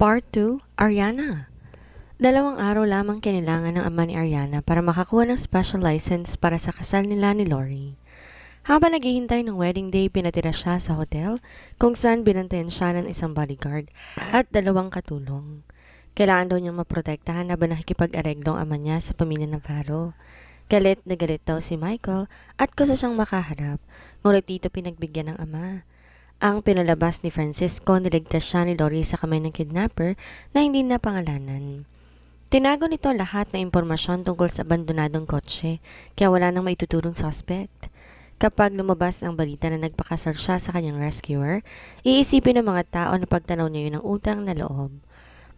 Part 2, Ariana. Dalawang araw lamang kailangan ng ama ni Ariana para makakuha ng special license para sa kasal nila ni Lori. Habang naghihintay ng wedding day, pinatira siya sa hotel kung saan binantayan siya ng isang bodyguard at dalawang katulong. Kailangan daw niyang maprotektahan habang nakikipag-areglo ang ama niya sa pamilya ng Faro. Galit na galit daw si Michael at gusto siyang makaharap, ngunit dito pinagbigyan ng ama. Ang pinalabas ni Francisco, niligtas siya ni Lori sa kamay ng kidnapper na hindi napangalanan. Tinago nito lahat ng impormasyon tungkol sa abandonadong kotse, kaya wala nang maituturong suspect. Kapag lumabas ang balita na nagpakasal siya sa kanyang rescuer, iisipin ng mga tao na pagtanaw niya yun ng utang na loob.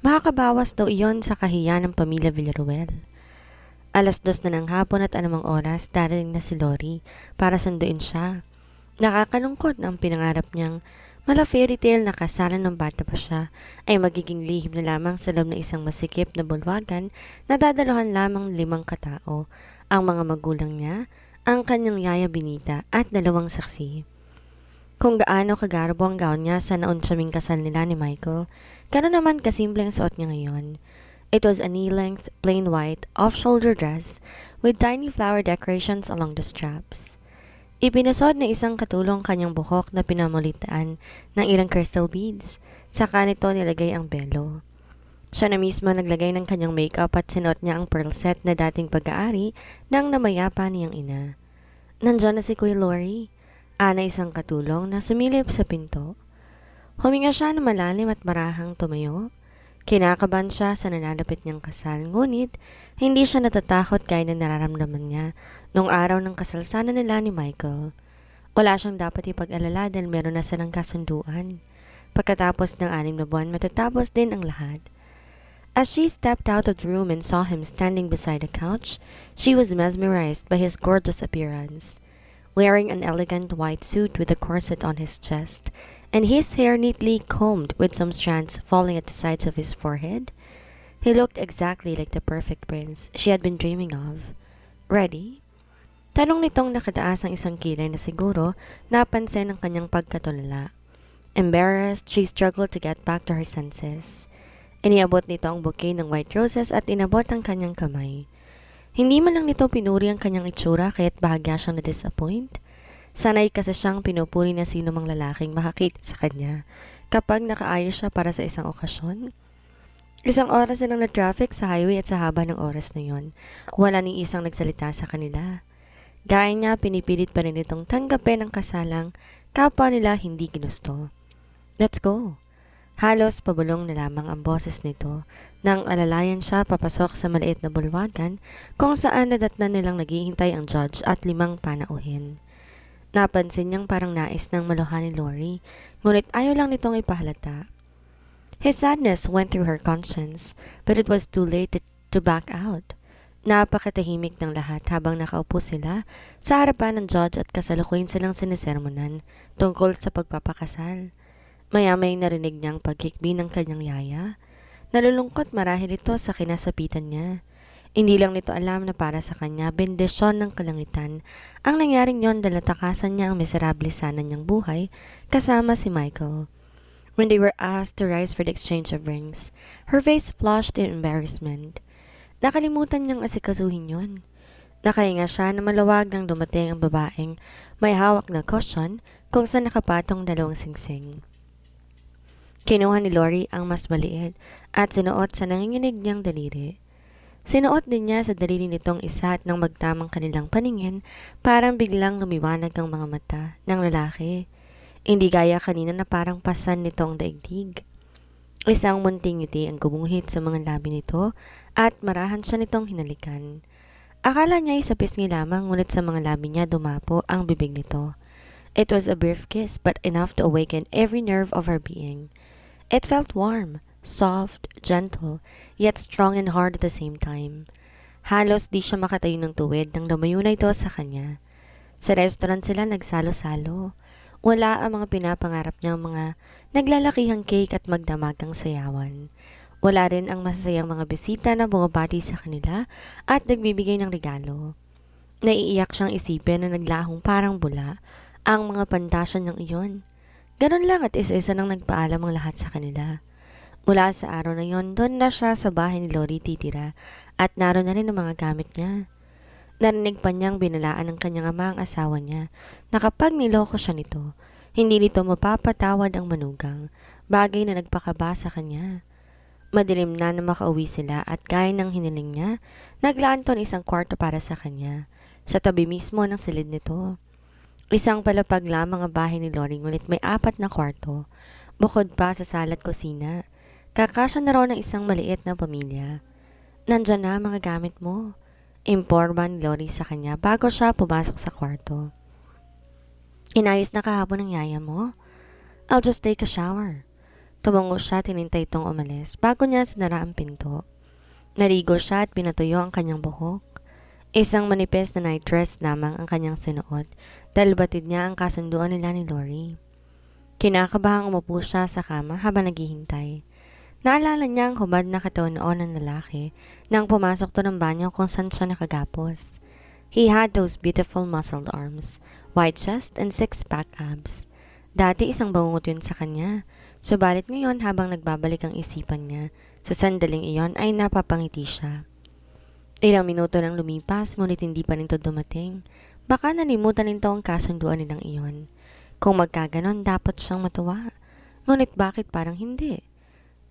Makakabawas daw iyon sa kahiyan ng pamilya Villaruel. 2:00 na ng hapon at anumang oras, darating na si Lori para sunduin siya. Nakakalungkot na ang pinangarap niyang mala fairy tale na kasalan ng bata pa siya ay magiging lihim na lamang sa loob ng isang masikip na bulwagan na dadaluhan lamang 5 katao, ang mga magulang niya, ang kanyang yaya Binita at 2 saksi. Kung gaano kagarbo ang gown niya sa naunsyaming kasal nila ni Michael, gano'n naman kasimple ang suot niya ngayon. It was a knee-length, plain white, off-shoulder dress with tiny flower decorations along the straps. Ipinasod ng isang katulong kanyang buhok na pinamulitaan ng ilang crystal beads, saka nito nilagay ang belo. Siya na mismo naglagay ng kanyang makeup at sinuot niya ang pearl set na dating pag-aari ng namayapa niyang ina. Nandiyan na si Kuya Lori, ana isang katulong na sumilip sa pinto. Huminga siya na malalim at marahang tumayo. Kinakabahan siya sa nalalapit niyang kasal, ngunit hindi siya natatakot gaya na nararamdaman niya noong araw ng kasalsanan nila ni Michael. Wala siyang dapat ipag-alala dahil meron na silang kasunduan. Pagkatapos ng 6 na buwan, matatapos din ang lahat. As she stepped out of the room and saw him standing beside the couch, she was mesmerized by his gorgeous appearance. Wearing an elegant white suit with a corset on his chest, and his hair neatly combed with some strands falling at the sides of his forehead, he looked exactly like the perfect prince she had been dreaming of. Ready? Tanong nitong nakataas ang isang kilay na siguro napansin ang kanyang pagkatulala. Embarrassed, she struggled to get back to her senses. Iniabot nito ang bouquet ng white roses at inabot ang kanyang kamay. Hindi man lang nito pinuri ang kanyang itsura kaya't bahagya siyang na-disappoint. Sanay kasi siyang pinupuri na sino mang lalaking makakita sa kanya kapag nakaayos siya para sa isang okasyon. 1 oras silang na-traffic sa highway at sa haba ng oras na yon, wala ni isang nagsalita sa kanila. Gaya niya, pinipilit pa rin itong tanggapin ang kasalang kapwa nila hindi ginusto. Let's go! Halos pabulong na lamang ang boses nito nang alalayan siya papasok sa maliit na bulwagan kung saan nadatnan nilang naghihintay ang judge at 5 panauhin. Napansin niyang parang nais ng maluhan ni Lori, ngunit ayaw lang nitong ipahalata. His sadness went through her conscience, but it was too late to back out. Napakatahimik ng lahat habang nakaupo sila sa harapan ng judge at kasalukuyan silang sinisermonan tungkol sa pagpapakasal. Maya-may narinig niyang pagkikbi ng kanyang yaya. Nalulungkot marahil ito sa kinasapitan niya. Hindi lang nito alam na para sa kanya, bendisyon ng kalangitan. Ang nangyaring yon dahil natakasan niya ang miserable sana niyang buhay kasama si Michael. When they were asked to rise for the exchange of rings, her face flushed in embarrassment. Nakalimutan niyang asikasuhin yon. Nakahinga siya na maluwag nang dumating ang babaeng may hawak na cushion kung saan nakapatong 2 singsing. Kinuha ni Lori ang mas maliit at sinuot sa nanginginig niyang daliri. Sinuot din niya sa daliri nitong isa at nang magtamang kanilang paningin, parang biglang lumiwanag ang mga mata ng lalaki. Hindi gaya kanina na parang pasan nitong daigdig. Isang munting ngiti ang gumuhit sa mga labi nito at marahan siya nitong hinalikan. Akala niya ay sa pisngi lamang, ngunit sa mga labi niya dumapo ang bibig nito. It was a brief kiss but enough to awaken every nerve of her being. It felt warm, soft, gentle, yet strong and hard at the same time. Halos di siya makatayo ng tuwid nang lumayo na ito sa kanya. Sa restaurant sila nagsalo-salo. Wala ang mga pinapangarap niyang mga naglalakihang cake at magdamagang sayawan. Wala rin ang masasayang mga bisita na bumabati sa kanila at nagbibigay ng regalo. Naiiyak siyang isipin na naglahong parang bula ang mga pantasya niyang iyon. Ganon lang at isa-isa nang nagpaalam ang lahat sa kanila. Mula sa araw na yon, doon na siya sa bahay ni Lori titira at naroon na rin ang mga gamit niya. Narinig pa niyang binalaan ng kanyang ama ang asawa niya na kapag niloko siya nito, hindi nito mapapatawad ang manugang, bagay na nagpakaba sa kanya. Madilim na makauwi sila at gaya ng hiniling niya, naglaan to ng isang kwarto para sa kanya, sa tabi mismo ng silid nito. Isang palapag lamang ang bahay ni Lori ngunit may 4 na kwarto, bukod pa sa sala at kusina. Kakasya na raw ng isang maliit na pamilya. Nandyan na ang mga gamit mo, imporma ni Lori sa kanya bago siya pumasok sa kwarto. Inayos na kahapon ng yaya mo? I'll just take a shower. Tumango siya at hinintay itong umalis bago niya sinara ang pinto. Naligo siya at pinatuyo ang kanyang buhok. Isang manipis na night dress lamang ang kanyang sinuot dahil batid niya ang kasunduan nila ni Lori. Kinakabahang umupo siya sa kama habang naghihintay. Naalala niya ang hubad na katawan noon ng lalaki nang pumasok to ng banyo kung saan siya nakagapos. He had those beautiful muscled arms, wide chest and 6-pack abs. Dati isang bangungot yun sa kanya, subalit ngayon habang nagbabalik ang isipan niya, sa sandaling iyon ay napapangiti siya. Ilang minuto nang lumipas ngunit hindi pa rin to dumating. Baka nalimutan nito ang kasunduan nilang iyon. Kung magkaganon dapat siyang matuwa. Ngunit bakit parang hindi?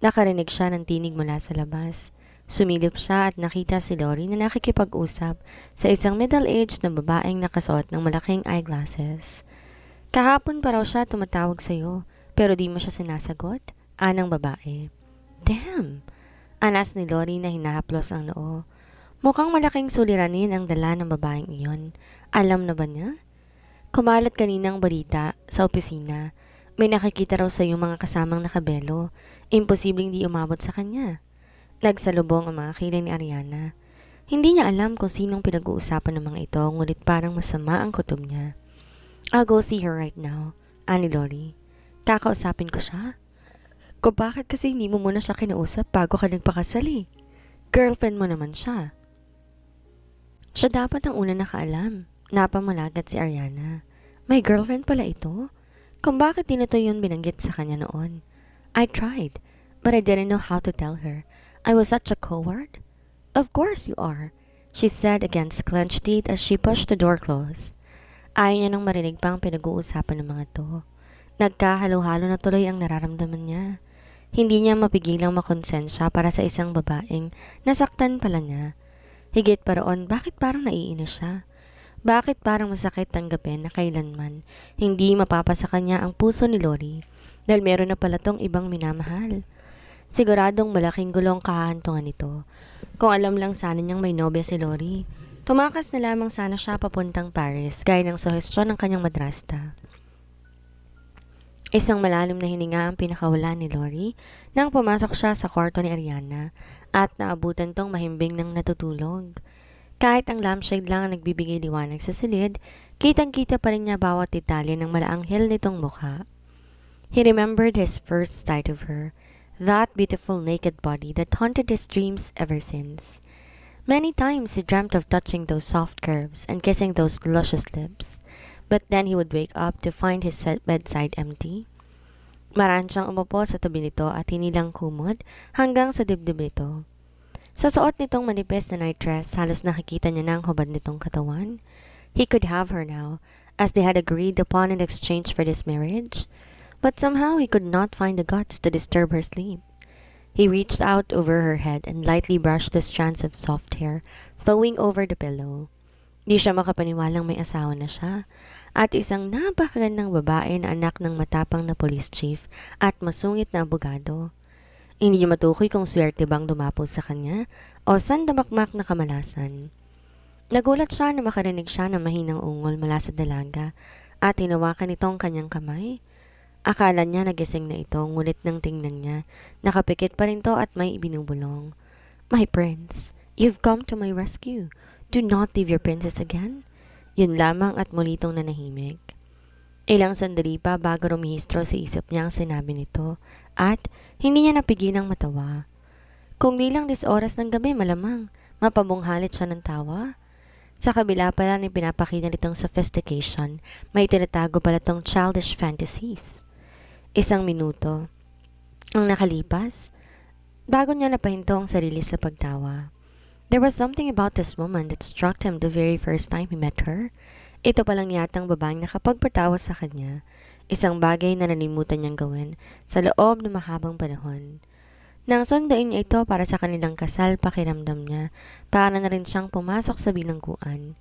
Nakarinig siya ng tinig mula sa labas. Sumilip siya at nakita si Lori na nakikipag-usap sa isang middle-aged na babaeng nakasuot ng malaking eyeglasses. Kahapon pa raw siya tumatawag sa'yo, pero di mo siya sinasagot, anang babae. Damn! Anas ni Lori na hinahaplos ang noo. Mukhang malaking suliranin ang dala ng babaeng iyon. Alam na ba niya? Kumalat kaninang balita sa opisina. May nakikita raw sa iyong mga kasamang nakabelo. Imposibleng di umabot sa kanya. Nagsalubong ang mga kilay ni Ariana. Hindi niya alam kung sinong pinag-uusapan ng mga ito, ngunit parang masama ang kutob niya. I'll go see her right now, ani Lori. Kakausapin ko siya? Kung bakit kasi hindi mo muna siya kinausap bago ka nagpakasal eh? Girlfriend mo naman siya. Siya dapat ang una nakaalam. Napamalagat si Ariana. May girlfriend pala ito? Kung bakit di na to yun binanggit sa kanya noon. I tried, but I didn't know how to tell her. I was such a coward. Of course you are, she said against clenched teeth as she pushed the door close. Ayaw niya nang marinig pa ang pinag-uusapan ng mga to. Nagkahalo-halo na tuloy ang nararamdaman niya. Hindi niya mapigilang makonsensya para sa isang babaeng nasaktan pala niya. Higit pa roon, bakit parang naiinis siya? Bakit parang masakit tanggapin na kailanman hindi mapapasa kanya ang puso ni Lori dahil meron na pala tong ibang minamahal? Siguradong malaking gulong kahahantungan nito. Kung alam lang sana niyang may nobya si Lori, tumakas na lamang sana siya papuntang Paris gaya ng suhestyon ng kanyang madrasta. Isang malalim na hininga ang pinakawala ni Lori nang pumasok siya sa kwarto ni Ariana at naabutan tong mahimbing ng natutulog. Kahit ang lampshade lang ang nagbibigay liwanag sa silid, kitang-kita pa rin niya bawat detalye ng malaanghel nitong mukha. He remembered his first sight of her, that beautiful naked body that haunted his dreams ever since. Many times he dreamt of touching those soft curves and kissing those luscious lips, but then he would wake up to find his bedside empty. Maraan siyang umupo sa tabi nito at hinilang kumot hanggang sa dibdib nito. Sa suot nitong manipis na night dress, halos nakikita niya na ang hubad nitong katawan. He could have her now, as they had agreed upon in exchange for this marriage. But somehow he could not find the guts to disturb her sleep. He reached out over her head and lightly brushed the strands of soft hair flowing over the pillow. Di siya makapaniwalang may asawa na siya, at isang napakagandang babae na anak ng matapang na police chief at masungit na abogado. Hindi niya matukoy kung swerte bang dumapos sa kanya o sandamakmak na kamalasan. Nagulat siya na makarinig siya ng mahinang ungol mula sa dalaga at hinawakan itong kanyang kamay. Akala niya nagising na ito, ngunit nang tingnan niya, nakapikit pa rin to at may ibinubulong. My prince, you've come to my rescue. Do not leave your princess again. Yun lamang at mulitong nanahimik. Ilang sandali pa bago rumihistro sa isip niya ang sinabi nito at hindi niya napigilang matawa. Kung di lang 10 oras ng gabi malamang, mapabunghalit siya ng tawa. Sa kabila pala ni pinapakita nitong sophistication, may tinatago pala tong childish fantasies. Isang minuto ang nakalipas, Bago niya napahinto ang sarili sa pagtawa. There was something about this woman that struck him the very first time he met her. Ito palang yatang babaeng nakapagpatawa sa kanya, isang bagay na nalimutan niyang gawin sa loob ng mahabang panahon. Nang sunduin niya ito para sa kanilang kasal, pakiramdam niya para na rin siyang pumasok sa bilangguan.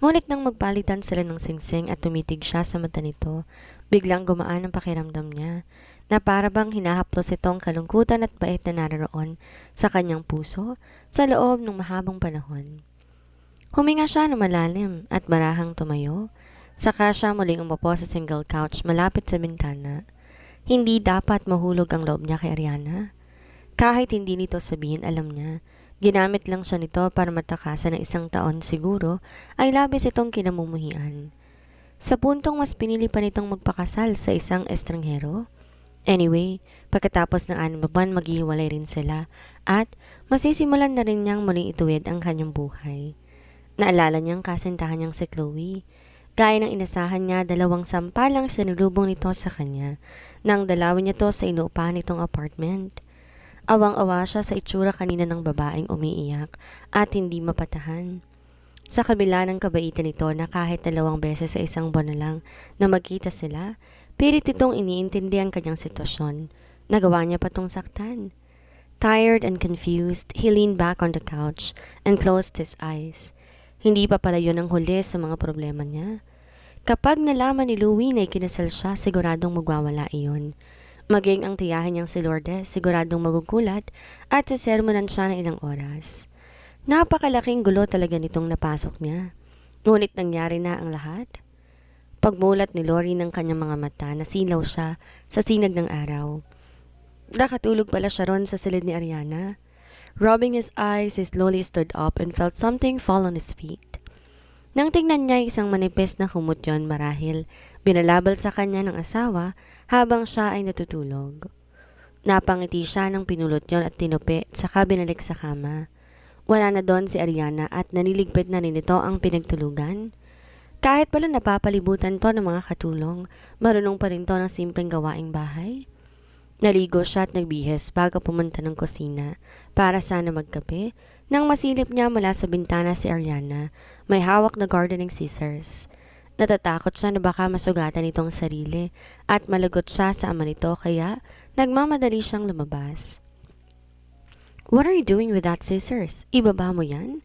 Ngunit nang magpalitan sila ng singsing at tumitig siya sa mata nito, biglang gumaan ang pakiramdam niya na para bang hinahaplos itong kalungkutan at bait na naroon sa kanyang puso sa loob ng mahabang panahon. Huminga siya ng malalim at marahang tumayo, saka siya muling umupo sa single couch malapit sa bintana. Hindi dapat mahulog ang loob niya kay Ariana. Kahit hindi nito sabihin, alam niya, ginamit lang siya nito para matakasan ng isang taon siguro ay labis itong kinamumuhian. Sa puntong mas pinili pa nitong magpakasal sa isang estranghero. Anyway, pagkatapos ng 6 na buwan maghihiwalay rin sila at masisimulan na rin niyang muling ituwid ang kanyang buhay. Naalala niyang kasintahan niyang si Chloe. Gaya ng inasahan niya, 2 sampalang sinulubong nito sa kanya nang dalawin niya to sa inuupahan nitong apartment. Awang-awa siya sa itsura kanina ng babaeng umiiyak at hindi mapatahan. Sa kabila ng kabaitan nito na kahit 2 beses sa isang buwan na lang na magkita sila, pilit itong iniintindi ang kanyang sitwasyon. Nagawa niya pa tong saktan. Tired and confused, he leaned back on the couch and closed his eyes. Hindi pa pala yun ang huli sa mga problema niya. Kapag nalaman ni Louie na ikinasal siya, siguradong magwawala iyon. Maging ang tiyahin niyang si Lourdes, siguradong magugulat at sasermonan siya ng ilang oras. Napakalaking gulo talaga nitong napasok niya. Ngunit nangyari na ang lahat. Pagmulat ni Lori ng kanyang mga mata, nasilaw siya sa sinag ng araw. Nakatulog pala siya ron sa silid ni Ariana. Rubbing his eyes, he slowly stood up and felt something fall on his feet. Nang tingnan niya isang manipis na kumot yon, marahil binalabal sa kanya ng asawa habang siya ay natutulog. Napangiti siya nang pinulot yon at tinupi saka binalik sa kama. Wala na doon si Ariana at naniligpit na rin ito ang pinagtulugan. Kahit pala napapalibutan to ng mga katulong, marunong pa rin to ng simpleng gawaing bahay. Naligo siya at nagbihis bago pumunta ng kusina para sana magkape. Nang masilip niya mula sa bintana si Ariana, may hawak na gardening scissors. Natatakot siya na baka masugatan itong sarili at malagot siya sa ama nito kaya nagmamadali siyang lumabas. "What are you doing with that scissors? Ibaba mo yan?"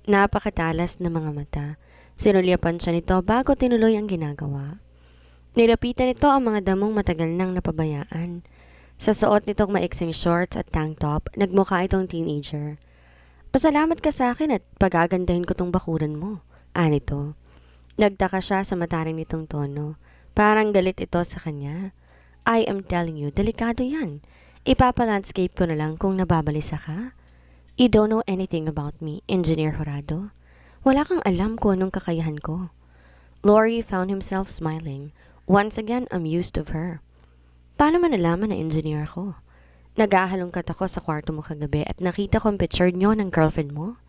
Napakatalas na mga mata. Sinulyapan siya nito bago tinuloy ang ginagawa. Nilapitan nito ang mga damong matagal nang napabayaan. Sa suot nitong maiksing shorts at tank top, nagmukha itong teenager. "Pasalamat ka sa akin at pagagandahin ko tong bakuran mo," anito. Nagtaka siya sa mataring nitong tono. Parang galit ito sa kanya. "I am telling you, delikado yan. Ipapalandscape ko na lang kung nababalisa ka. You don't know anything about me, Engineer Horado. Wala kang alam kung anong kakayahan ko." Lori found himself smiling, once again amused of her. "Paano man nalaman na engineer ako? Nag-ahalongkat ako sa kwarto mo kagabi at nakita kong picture niyo ng girlfriend mo."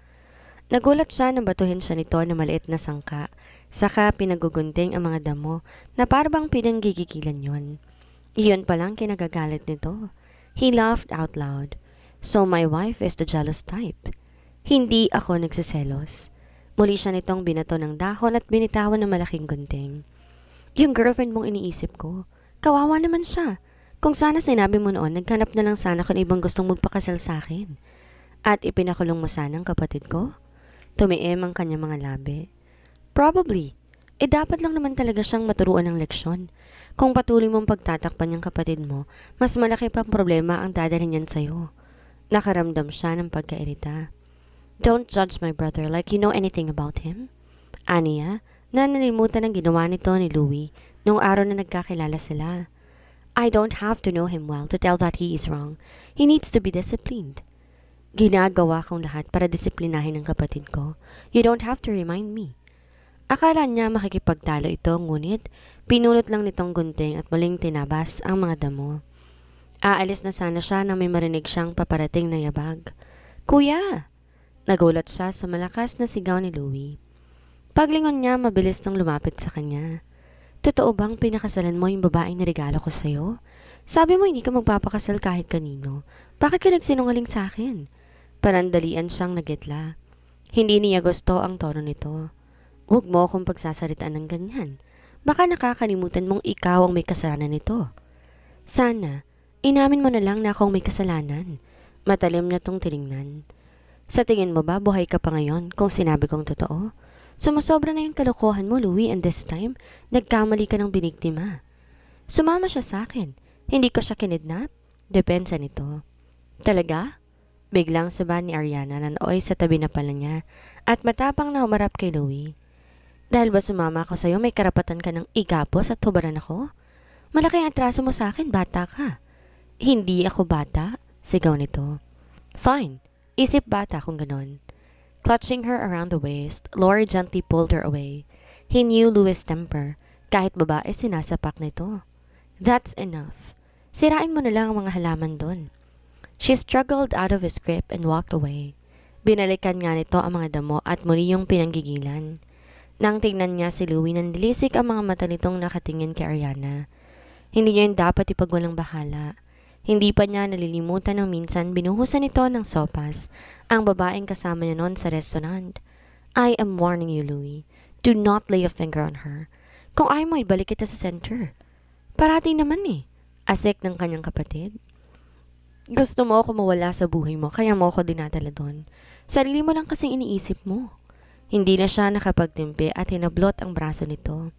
Nagulat siya nang batuhin siya nito na maliit na sangka, saka pinagugunting ang mga damo na parang pinanggigigilan yon. Iyon palang kinagagalit nito. He laughed out loud. "So my wife is the jealous type." Hindi ako nagsiselos. Muli siya nitong binato ng dahon at binitawan ng malaking gunting. "Yung girlfriend mong iniisip ko, kawawa naman siya. Kung sana sinabi mo noon, naghanap na lang sana kung ibang gustong magpakasal sa akin. At ipinakulong mo sana ang kapatid ko?" Tumiim ang kanyang mga labi. "Probably. Dapat lang naman talaga siyang maturuan ng leksyon. Kung patuloy mong pagtatakpan yung kapatid mo, mas malaki pang problema ang dadalhin niyan sa'yo." Nakaramdam siya ng pagkairita. "Don't judge my brother like you know anything about him." Aniya, na nalimutan ang ginawa nito ni Louie noong araw na nagkakilala sila. "I don't have to know him well to tell that he is wrong. He needs to be disciplined." "Ginagawa kong lahat para disiplinahin ang kapatid ko. You don't have to remind me." Akala niya makikipagtalo ito, ngunit pinulot lang nitong gunting at muling tinabas ang mga damo. Aalis na sana siya nang may marinig siyang paparating na yabag. "Kuya!" Nagulat siya sa malakas na sigaw ni Louie. Paglingon niya, mabilis nang lumapit sa kanya. "Totoo bang pinakasalan mo yung babaeng na regalo ko sa'yo? Sabi mo hindi ka magpapakasal kahit kanino. Bakit ka nagsinungaling sa akin? Panandalian siyang nagitla. Hindi niya gusto ang tono nito. Huwag mo akong pagsasalitaan ng ganyan. Baka nakakalimutan mong ikaw ang may kasalanan nito. Sana, inamin mo na lang na akong may kasalanan. Matalim na tong tiningnan. Sa tingin mo ba buhay ka pa ngayon kung sinabi kong totoo? Sumusobra na yung kalokohan mo, Louie, and this time, nagkamali ka ng biniktima. Sumama siya sa akin. Hindi ko siya kinidnap. Depensa nito. Talaga? Biglang saba ni Ariana na nooy sa tabi na pala niya at matapang na umarap kay Louie. Dahil ba sumama ako sa'yo, may karapatan ka ng igapos at hubaran ako? Malaki ang atraso mo sa akin, bata ka. Hindi ako bata, sigaw nito. Fine, isip bata kung ganon. Clutching her around the waist, Lori gently pulled her away. He knew Louie's temper. Kahit babae, sinasapak nito. That's enough. Sirain mo na lang ang mga halaman doon. She struggled out of his grip and walked away. Binalikan nga nito ang mga damo at muli yung pinanggigilan. Nang tingnan niya si Louie, nandilisik ang mga mata nitong nakatingin kay Ariana. Hindi niya yung dapat ipagwalang bahala. Hindi pa niya nalilimutan ng minsan binuhusan nito ng sopas ang babaeng kasama niya noon sa restaurant. I am warning you, Louie. Do not lay a finger on her. Kung ayaw mo, ibalik kita sa center. Parati naman asik ng kanyang kapatid. Gusto mo ako mawala sa buhay mo, kaya mo ako dinadala doon. Sarili mo lang kasing iniisip mo. Hindi na siya nakapagtimpi at hinablot ang braso nito.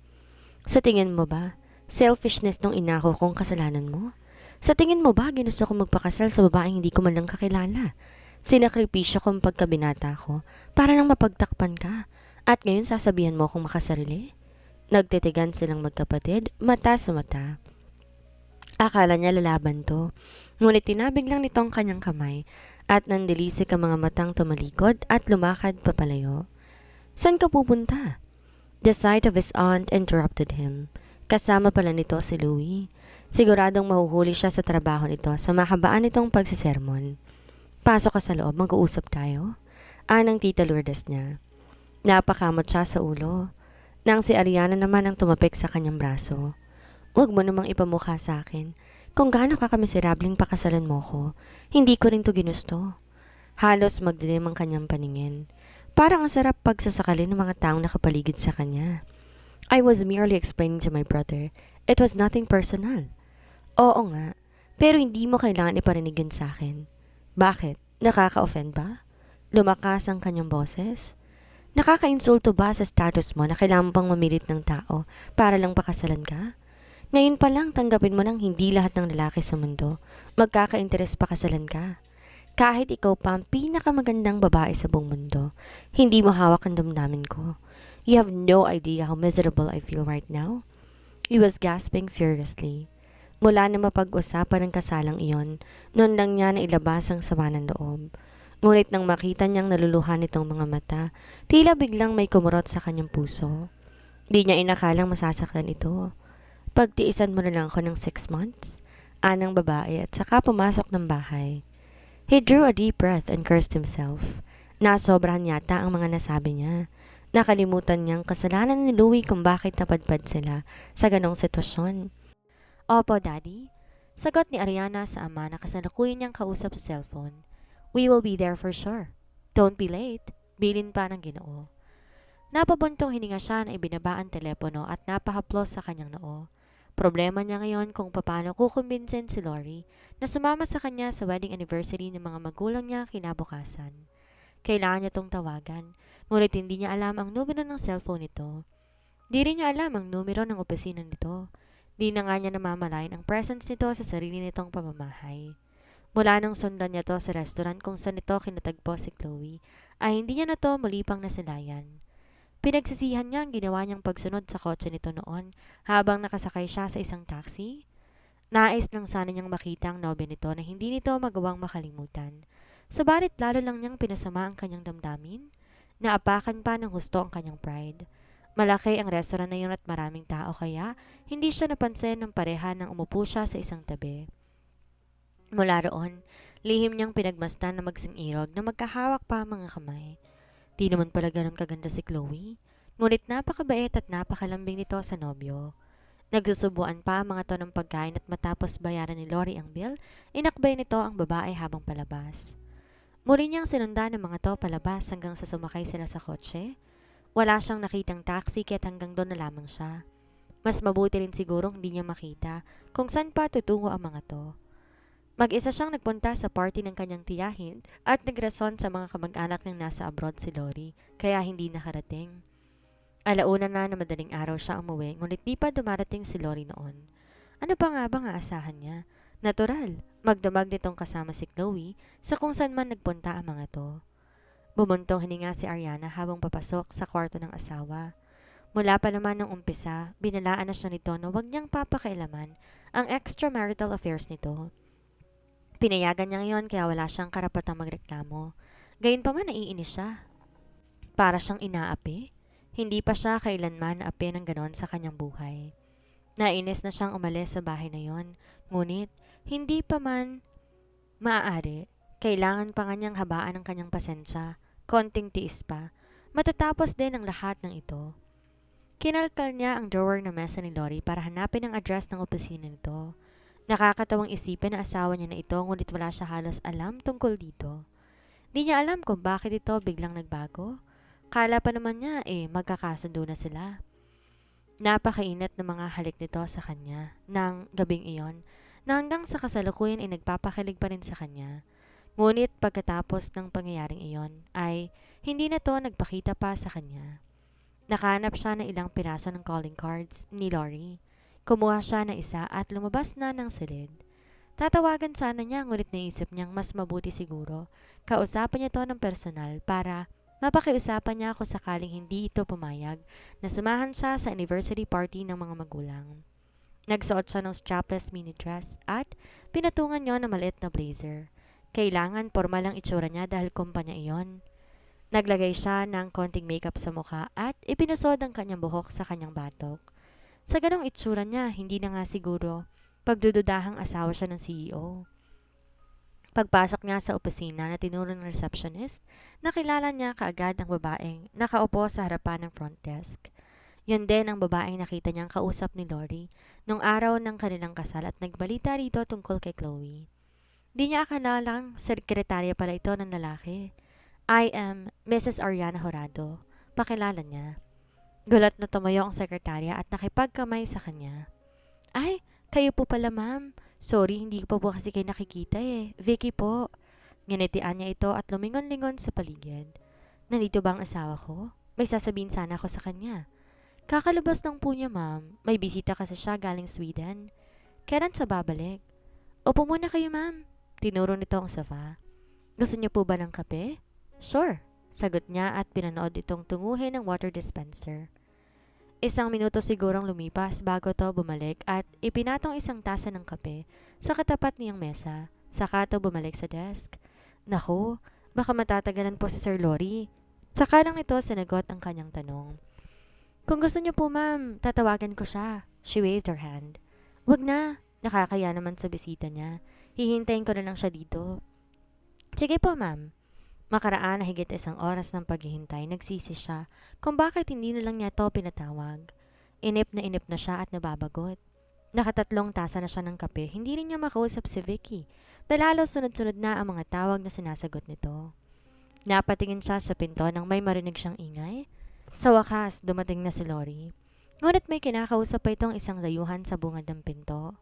Sa tingin mo ba, selfishness nung inako kong kasalanan mo? Sa tingin mo ba, ginusto ko magpakasal sa babaeng hindi ko man lang kakilala? Sinakripisyo kong pagkabinata ko para lang mapagtakpan ka. At ngayon sasabihan mo akong makasarili? Nagtitigan silang magkapatid, mata sa mata. Akala niya lalaban to. Ngunit tinabig lang nitong kanyang kamay at nandilisik ang mga matang tumalikod at lumakad papalayo. San ka pupunta? The sight of his aunt interrupted him. Kasama pala nito si Louie. Siguradong mahuhuli siya sa trabaho nito sa mahabaan nitong pagsisermon. Pasok ka sa loob, mag-uusap tayo. Anang tita Lourdes niya. Napakamot siya sa ulo. Nang si Ariana naman ang tumapik sa kanyang braso. Huwag mo namang ipamukha sa akin. Kung gaano ka kamiserabling pakasalan mo ko, hindi ko rin to ginusto. Halos magdilim ang kanyang paningin. Parang ang sarap pagsasakalin ng mga taong nakapaligid sa kanya. I was merely explaining to my brother. It was nothing personal. Oo nga, pero hindi mo kailangan iparinig sa akin. Bakit? Nakaka-offend ba? Lumakas ang kanyang boses. Nakaka-insulto ba sa status mo na kailangan pang mamilit ng tao para lang pakasalan ka? Ngayon pa lang tanggapin mo nang hindi lahat ng lalaki sa mundo magkaka-interes pakasalan ka. Kahit ikaw pa ang pinakamagandang babae sa buong mundo, hindi mo hawak ang damdamin ko. You have no idea how miserable I feel right now. He was gasping furiously. Mula na mapag-usapan ng kasalang iyon, noon lang niya na ilabas ang sama ng loob. Ngunit nang makita niyang naluluhan nitong mga mata, tila biglang may kumurot sa kanyang puso. Di niya inakalang masasaktan ito. Pagtiisan mo na lang ako ng 6 months, anang babae at saka pumasok ng bahay. He drew a deep breath and cursed himself. Nasobrahan yata ang mga nasabi niya. Nakalimutan niyang kasalanan ni Louie kung bakit napadpad sila sa ganong sitwasyon. Opo, Daddy. Sagot ni Ariana sa ama na kasalukuyan niyang kausap sa cellphone. We will be there for sure. Don't be late. Bilin pa ng Ginoo. Napabuntong hininga siya na ibinaba ang telepono at napahaplos sa kanyang noo. Problema niya ngayon kung paano kukumbinsin si Lori na sumama sa kanya sa wedding anniversary ng mga magulang niya kinabukasan. Kailangan niya tong tawagan, ngunit hindi niya alam ang numero ng cellphone nito. Di rin niya alam ang numero ng opisina nito. Di na nga niya namamalayan ang presence nito sa sarili nitong pamamahay. Mula nang sundan niya to sa restaurant kung saan ito kinatagpo si Chloe, ay hindi niya na to muli pang nasilayan. Pinagsisihan niya ang ginawa niyang pagsunod sa kotse nito noon habang nakasakay siya sa isang taxi. Nais lang sana niyang makita ang nobya nito na hindi nito magawang makalimutan. Subalit lalo lang niyang pinasama ang kanyang damdamin. Naapakan pa ng husto ang kanyang pride. Malaki ang restaurant na yun at maraming tao kaya hindi siya napansin ng pareha nang umupo siya sa isang tabi. Mula roon, lihim niyang pinagmasdan na magsing irog na magkahawak pa ang mga kamay. Di naman pala ganun kaganda si Chloe, ngunit napakabait at napakalambing nito sa nobyo. Nagsusubuan pa ang mga to ng pagkain at matapos bayaran ni Lori ang bill, inakbay nito ang babae habang palabas. Muli niyang sinundan ng mga to palabas hanggang sa sumakay sila sa kotse. Wala siyang nakitang taxi kaya't hanggang doon na lamang siya. Mas mabuti rin sigurong hindi niya makita kung saan pa tutungo ang mga to. Mag-isa siyang nagpunta sa party ng kanyang tiyahin at nagrason sa mga kamag-anak ng nasa abroad si Lori kaya hindi nakarating. Alauna na na madaling araw siya umuwi ngunit di pa dumarating si Lori noon. Ano pa nga bang aasahan niya? Natural, magdamag nitong kasama si Chloe sa kung saan man nagpunta ang mga to. Bumuntong hininga si Ariana habang papasok sa kwarto ng asawa. Mula pa naman nung umpisa, binalaan na siya nito na huwag niyang papakailaman ang extramarital affairs nito. Pinayagan niya ngayon kaya wala siyang karapatang magreklamo. Gayunpaman naiinis siya. Para siyang inaapi. Hindi pa siya kailanman naapi ng ganon sa kanyang buhay. Nainis na siyang umalis sa bahay na yon. Ngunit, hindi pa man maaari. Kailangan pa nga niyang habaan ang kanyang pasensya. Konting tiis pa. Matatapos din ang lahat ng ito. Kinalkal niya ang drawer ng mesa ni Lori para hanapin ang address ng opisina nito. Nakakatawang isipin na asawa niya na ito ngunit wala siya halos alam tungkol dito. Di niya alam kung bakit ito biglang nagbago. Kala pa naman niya magkakasundo na sila. Napakainat ng mga halik nito sa kanya ng gabing iyon na hanggang sa kasalukuyan ay nagpapakilig pa rin sa kanya. Ngunit pagkatapos ng pangyayaring iyon ay hindi na to nagpakita pa sa kanya. Nakahanap siya ng ilang piraso ng calling cards ni Lori. Kumuha siya ng isa at lumabas na ng silid. Tatawagan sana niya ngunit naisip niyang mas mabuti siguro. Kausapin niya to ng personal para mapakiusapan niya kung sakaling hindi ito pumayag na samahan siya sa anniversary party ng mga magulang. Nagsuot siya ng strapless mini dress at pinatungan niyo ng maliit na blazer. Kailangan formal ang itsura niya dahil kumpanya iyon. Naglagay siya ng konting makeup sa mukha at ipinusod ang kanyang buhok sa kanyang batok. Sa ganong itsura niya, hindi na nga siguro pagdududahang asawa siya ng CEO. Pagpasok niya sa opisina na tinuro ng receptionist, nakilala niya kaagad ang babaeng nakaupo sa harapan ng front desk. Yun din ang babaeng nakita niyang kausap ni Lori nung araw ng kanilang kasal at nagbalita rito tungkol kay Chloe. Di niya akalalang sekretarya pala ito ng lalaki. I am Mrs. Ariana Horado. Pakilala niya. Gulat na tumayo ang sekretarya at nakipagkamay sa kanya. Ay, kayo po pala ma'am. Sorry, hindi ko pa po kasi kayo nakikita Vicky po. Nginitian niya ito at lumingon-lingon sa paligid. Nandito ba ang asawa ko? May sasabihin sana ako sa kanya. Kakalabas lang po niya ma'am. May bisita kasi siya galing Sweden. Kailan siya babalik? Opo muna kayo ma'am. Tinuro nito ang sofa. Gusto niyo po ba ng kape? Sure. Sagot niya at pinanood itong tunguhin ng water dispenser. Isang minuto sigurong lumipas bago to bumalik at ipinatong isang tasa ng kape sa katapat niyang mesa. Saka to bumalik sa desk. Naku, baka matatagalan po si Sir Lori. Saka lang nito sinagot ang kanyang tanong. Kung gusto niyo po ma'am, tatawagan ko siya. She waved her hand. Wag na, nakakaya naman sa bisita niya. Hihintayin ko na lang siya dito. Sige po ma'am. Makaraan na higit isang oras ng paghihintay, nagsisi siya kung bakit hindi na lang niya ito pinatawag. Inip na siya at nababagot. Nakatatlong tasa na siya ng kape, hindi rin niya makausap si Vicky. Dalalo sunod-sunod na ang mga tawag na sinasagot nito. Napatingin siya sa pinto nang may marinig siyang ingay. Sa wakas, dumating na si Lori. Ngunit may kinakausap pa itong isang layuhan sa bungad ng pinto.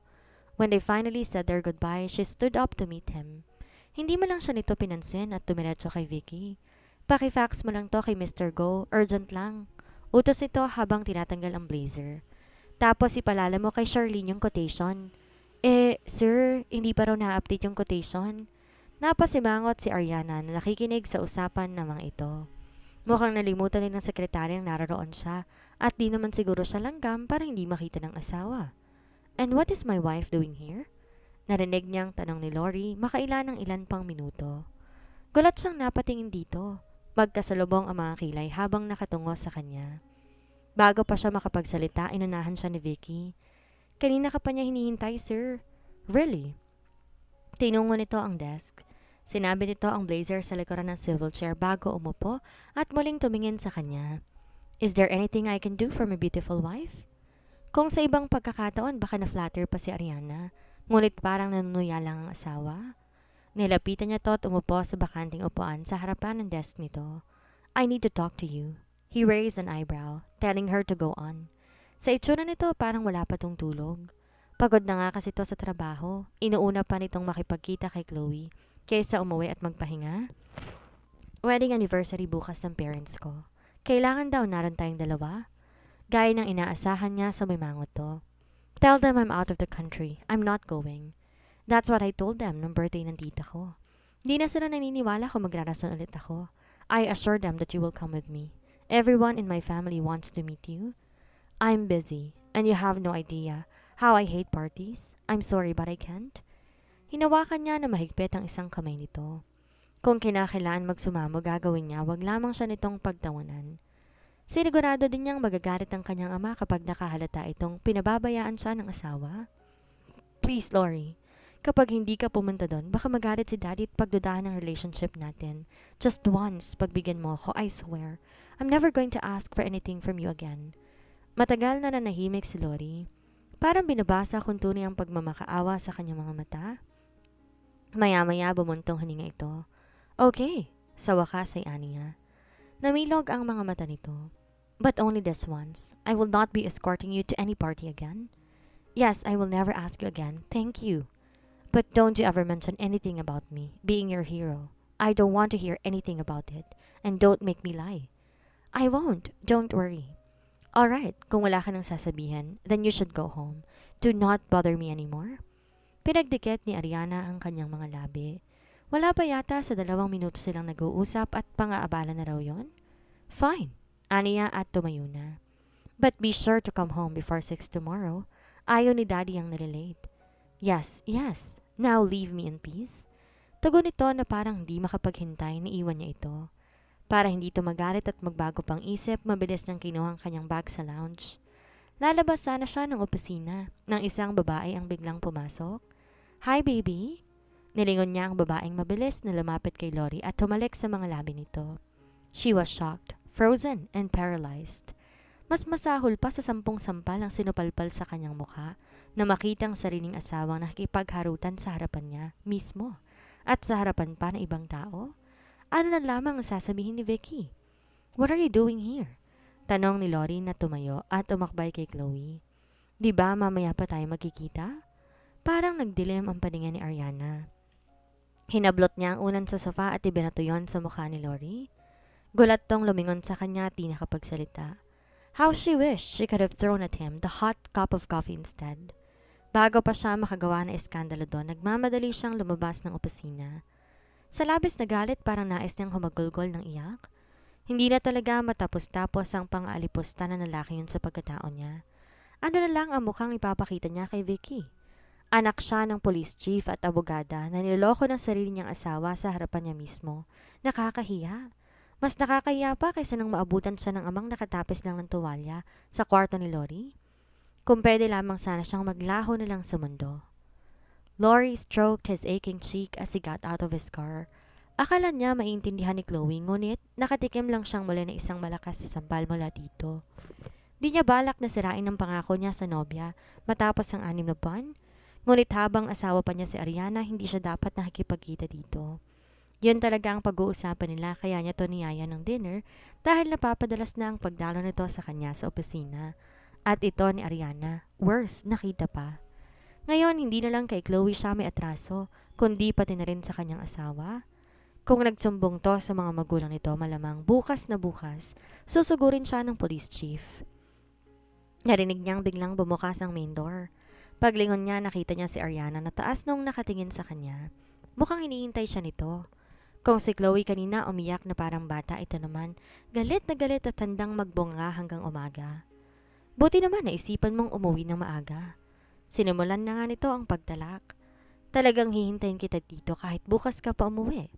When they finally said their goodbye, she stood up to meet him. Hindi mo lang siya nito pinansin at tumiretso kay Vicky. Paki-fax mo lang to kay Mr. Go, urgent lang. Utos ito habang tinatanggal ang blazer. Tapos ipalala mo kay Charlene yung quotation. Sir, hindi pa raw na-update yung quotation. Napasimangot si Ariana na nakikinig sa usapan ng mga ito. Mukhang nalimutan din ng sekretaryang naroon siya at di naman siguro siya langgam para hindi makita ng asawa. And what is my wife doing here? Narinig niyang tanong ni Lori makailan ng ilan pang minuto. Gulat siyang napatingin dito. Magkasalubong ang mga kilay habang nakatungo sa kanya. Bago pa siya makapagsalita, inunahan siya ni Vicky. Kanina ka pa niya hinihintay, sir. Really? Tinungo nito ang desk. Sinabi nito ang blazer sa likuran ng swivel chair bago umupo at muling tumingin sa kanya. Is there anything I can do for my beautiful wife? Kung sa ibang pagkakataon baka na-flatter pa si Ariana, ngunit parang nanunuya lang ang asawa. Nilapitan niya to at umupo sa bakanting upuan sa harapan ng desk nito. I need to talk to you. He raised an eyebrow, telling her to go on. Sa itsura nito parang wala pa tong tulog. Pagod na nga kasi to sa trabaho. Inuuna pa nitong makipagkita kay Chloe kaysa umuwi at magpahinga. Wedding anniversary bukas ng parents ko. Kailangan daw naroon tayong dalawa. Gaya ng inaasahan niya sa may mangot to. Tell them I'm out of the country. I'm not going. That's what I told them nung birthday ng tita ko. Di na sila naniniwala kung magrarason ulit ako. I assured them that you will come with me. Everyone in my family wants to meet you. I'm busy, and you have no idea how I hate parties. I'm sorry but I can't. Hinawakan niya na mahigpit ang isang kamay nito. Kung kinakailangan magsumamo, gagawin niya, wag lamang siya nitong pagtawanan. Sinigurado din niyang magagalit ang kanyang ama kapag nakahalata itong pinababayaan siya ng asawa. Please, Lori. Kapag hindi ka pumunta doon, baka magalit si Daddy at pagdudahan ng relationship natin. Just once, pagbigyan mo ako, I swear. I'm never going to ask for anything from you again. Matagal na nanahimik si Lori. Parang binabasa kung tunay ang pagmamakaawa sa kanyang mga mata. Maya-maya bumuntong hininga ito. Okay, sa wakas ay aniya. Namilog ang mga mata nito. But only this once. I will not be escorting you to any party again. Yes, I will never ask you again. Thank you. But don't you ever mention anything about me, being your hero. I don't want to hear anything about it. And don't make me lie. I won't. Don't worry. Alright, kung wala ka nang sasabihin, then you should go home. Do not bother me anymore. Pinagdikit ni Ariana ang kanyang mga labi. Wala pa yata sa 2 minuto silang nag-uusap at pang-aabala na raw yon? Fine, aniya at tumayo na. But be sure to come home before 6 tomorrow. Ayaw ni Daddy ang nalilate. Yes, yes. Now leave me in peace. Tugon nito na parang hindi makapaghintay, iwan niya ito. Para hindi ito magalit at magbago pang isip, mabilis niyang kinuha ang kanyang bag sa lounge. Lalabas sana siya ng opisina nang isang babae ang biglang pumasok. Hi, baby. Nilingon niya ang babaeng mabilis na lumapit kay Lori at humalik sa mga labi nito. She was shocked, frozen, and paralyzed. Mas masahol pa sa 10 sampal ang sinupalpal sa kanyang mukha na makitang sariling asawang nakikipagharutan sa harapan niya mismo at sa harapan pa ng ibang tao. Ano na lamang ang sasabihin ni Vicky? What are you doing here? Tanong ni Lori na tumayo at umakbay kay Chloe. Di ba mamaya pa tayo magkikita? Parang nagdilim ang paningin ni Ariana. Hinablot niya ang unan sa sofa at ibinato yon sa mukha ni Lori. Gulat tong lumingon sa kanya at di nakapagsalita. How she wished she could have thrown at him the hot cup of coffee instead. Bago pa siya makagawa ng eskandalo doon, nagmamadali siyang lumabas ng opisina. Sa labis na galit, parang nais niyang humagulgol ng iyak. Hindi na talaga matapos-tapos ang pang-aalipusta na lalaki yun sa pagkatao niya. Ano na lang ang mukhang ipapakita niya kay Vicky? Anak siya ng police chief at abogada na niloloko ng sarili niyang asawa sa harapan niya mismo. Nakakahiya. Mas nakakahiya pa kaysa nang maabutan siya ng amang nakatapis lang ng tuwalya sa kwarto ni Lori. Kung pwede lamang sana siyang maglaho na lang sa mundo. Lori stroked his aching cheek as he got out of his car. Akala niya maintindihan ni Chloe, ngunit nakatikim lang siyang muli na isang malakas na sampal mula dito. Di niya balak na sirain ang pangako niya sa nobya matapos ang 6 na buwan. Ngunit habang asawa pa niya si Ariana, hindi siya dapat nakikipagkita dito. Yun talaga ang pag-uusapan nila, kaya niya to niyaya ng dinner dahil napapadalas na ang pagdalo nito sa kanya sa opisina. At ito ni Ariana, worse, nakita pa. Ngayon, hindi na lang kay Chloe siya may atraso, kundi pati na rin sa kanyang asawa. Kung nagsumbong to sa mga magulang nito, malamang bukas na bukas, susugurin siya ng police chief. Narinig niyang biglang bumukas ang main door. Paglingon niya, nakita niya si Ariana na taas nung nakatingin sa kanya. Mukhang iniintay siya nito. Kung si Chloe kanina umiyak na parang bata, ito naman, galit na galit at handang magbunga hanggang umaga. Buti naman naisipan mong umuwi ng maaga. Sinimulan na nga nito ang pagtalak. Talagang hihintayin kita dito kahit bukas ka pa umuwi.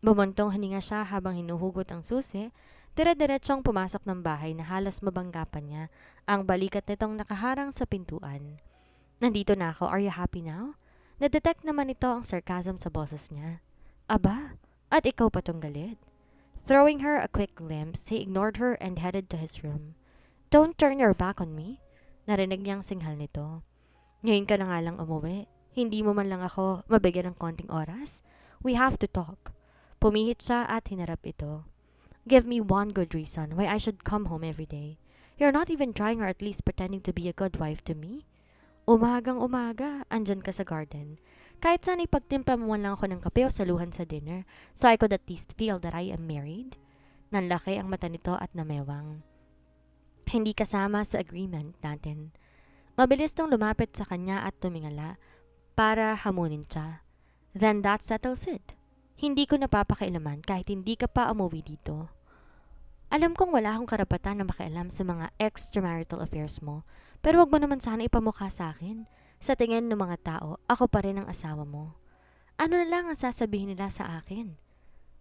Bumuntong hininga siya habang hinuhugot ang susi, dire-diretsong pumasok ng bahay na halos mabanggapan niya ang balikat nitong nakaharang sa pintuan. Nandito na ako, are you happy now? Nadetect naman ito ang sarcasm sa boses niya. Aba, at ikaw pa tong galit. Throwing her a quick glimpse, he ignored her and headed to his room. Don't turn your back on me. Narinig niyang singhal nito. Ngayon ka na nga lang umuwi. Hindi mo man lang ako mabigyan ng konting oras? We have to talk. Pumihit siya at hinarap ito. Give me one good reason why I should come home every day. You're not even trying or at least pretending to be a good wife to me. Umagang umaga, andyan ka sa garden. Kahit saan ipagtimpla mo man lang ako ng kape o saluhan sa dinner, so I could at least feel that I am married. Nanlaki ang mata nito at namewang. Hindi kasama sa agreement natin. Mabilis tong lumapit sa kanya at tumingala para hamunin siya. Then that settles it. Hindi ko napapakailaman kahit hindi ka pa umuwi dito. Alam kong wala akong karapatan na makialam sa mga extramarital affairs mo, pero wag mo naman sana ipamukha sa akin. Sa tingin ng mga tao, ako pa rin ang asawa mo. Ano na lang ang sasabihin nila sa akin?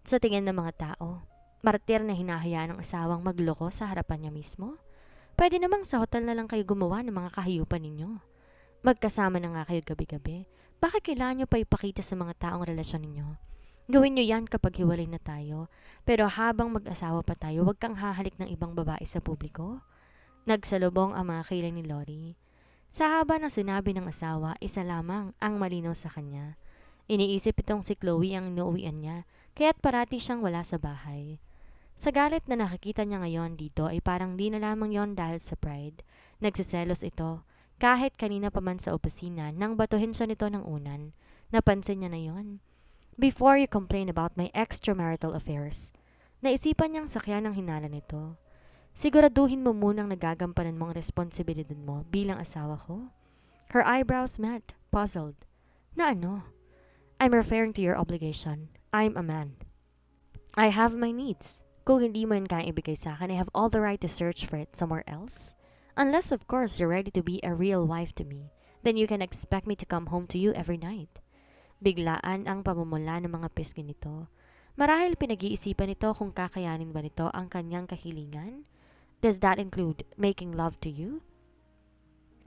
Sa tingin ng mga tao, martir na hinahayaan ng asawang magloko sa harapan niya mismo? Pwede namang sa hotel na lang kayo gumawa ng mga kahiyupan ninyo. Magkasama na nga kayo gabi-gabi. Bakit kailangan nyo pa ipakita sa mga taong relasyon ninyo? Gawin nyo yan kapag hiwalay na tayo. Pero habang mag-asawa pa tayo, wag kang hahalik ng ibang babae sa publiko. Nagsalubong ang mga kilay ni Lori. Sa haba ng sinabi ng asawa, isa lamang ang malinaw sa kanya. Iniisip itong si Chloe ang inuuwian niya, kaya't parati siyang wala sa bahay. Sa galit na nakikita niya ngayon dito ay parang di na lamang yon dahil sa pride. Nagsiselos ito, kahit kanina pa man sa opisina nang batuhin siya nito ng unan. Napansin niya na yon. Before you complain about my extramarital affairs, naisipan niyang sakyan ang hinala nito. Siguraduhin mo munang nagagampanan mo ang responsibilidad mo bilang asawa ko. Her eyebrows met, puzzled. Na ano? I'm referring to your obligation. I'm a man. I have my needs. Kung hindi mo yun kayang ibigay sa akin, I have all the right to search for it somewhere else. Unless of course you're ready to be a real wife to me, then you can expect me to come home to you every night. Biglaan ang pamumula ng mga pisngi nito. Marahil pinag-iisipan nito kung kakayanin ba nito ang kanyang kahilingan? Does that include making love to you?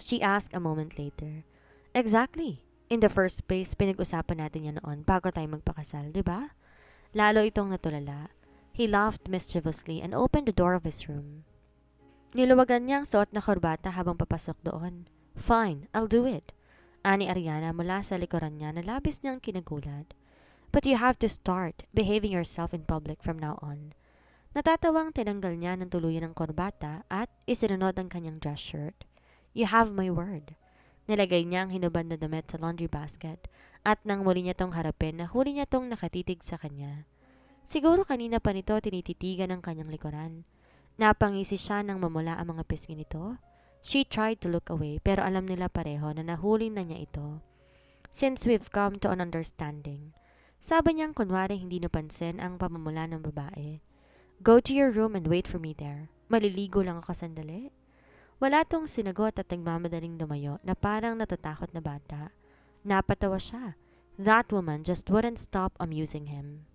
She asked a moment later. Exactly. In the first place, pinag-usapan natin yan noon bago tayo magpakasal, di ba? Lalo itong natulala. He laughed mischievously and opened the door of his room. Niluwagan niyang suot na korbata habang papasok doon. Fine, I'll do it. Ani Ariana mula sa likuran niya na labis niyang kinagulat. But you have to start behaving yourself in public from now on. Natatawang tinanggal niya ng tuluyan ng korbata at isinunod ang kanyang dress shirt. You have my word. Nilagay niya ang hinubad na damit sa laundry basket at nang muli niya tong harapin na huli niya tong nakatitig sa kanya. Siguro kanina pa nito tinititigan ang kanyang likuran. Napangisi siya nang mamula ang mga pisngi nito. She tried to look away pero alam nila pareho na nahuli na niya ito. Since we've come to an understanding, sabi niyang kunwari hindi napansin ang pamamula ng babae. Go to your room and wait for me there. Maliligo lang ako sandali. Wala tong sinagot at nagmamadaling lumayo na parang natatakot na bata. Napatawa siya. That woman just wouldn't stop amusing him.